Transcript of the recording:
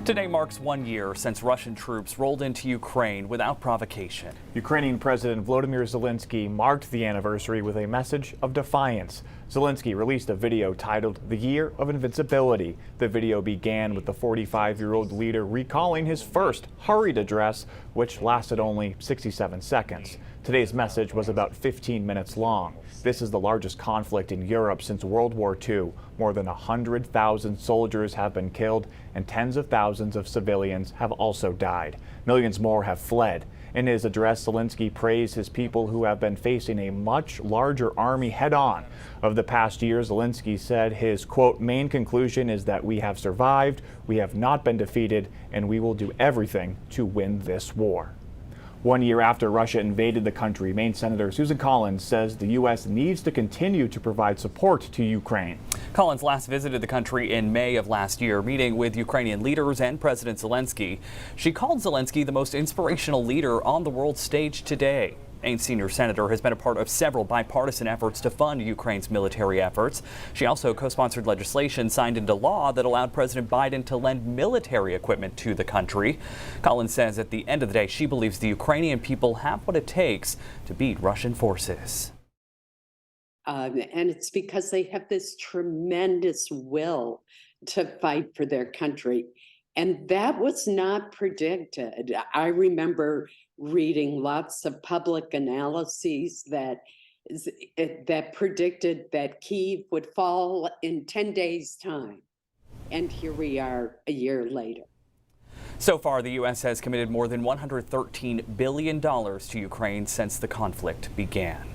Today marks 1 year since Russian troops rolled into Ukraine without provocation. Ukrainian President Volodymyr Zelenskyy marked the anniversary with a message of defiance. Zelenskyy released a video titled "The Year of Invincibility." The video began with the 45-year-old leader recalling his first hurried address, which lasted only 67 seconds. Today's message was about 15 minutes long. This is the largest conflict in Europe since World War II. More than 100,000 soldiers have been killed and tens of thousands of civilians have also died. Millions more have fled. In his address, Zelenskyy praised his people who have been facing a much larger army head-on. Of the past year, Zelenskyy said his, quote, main conclusion is that we have survived, we have not been defeated, and we will do everything to win this war. 1 year after Russia invaded the country, Maine Senator Susan Collins says the U.S. needs to continue to provide support to Ukraine. Collins last visited the country in May of last year, meeting with Ukrainian leaders and President Zelenskyy. She called Zelenskyy the most inspirational leader on the world stage today. Maine's senior senator has been a part of several bipartisan efforts to fund Ukraine's military efforts. She also co-sponsored legislation signed into law that allowed President Biden to lend military equipment to the country. Collins says at the end of the day, she believes the Ukrainian people have what it takes to beat Russian forces. And it's because they have this tremendous will to fight for their country. And that was not predicted. I remember reading lots of public analyses that predicted that Kyiv would fall in 10 days' time. And here we are a year later. So far, the U.S. has committed more than $113 billion to Ukraine since the conflict began.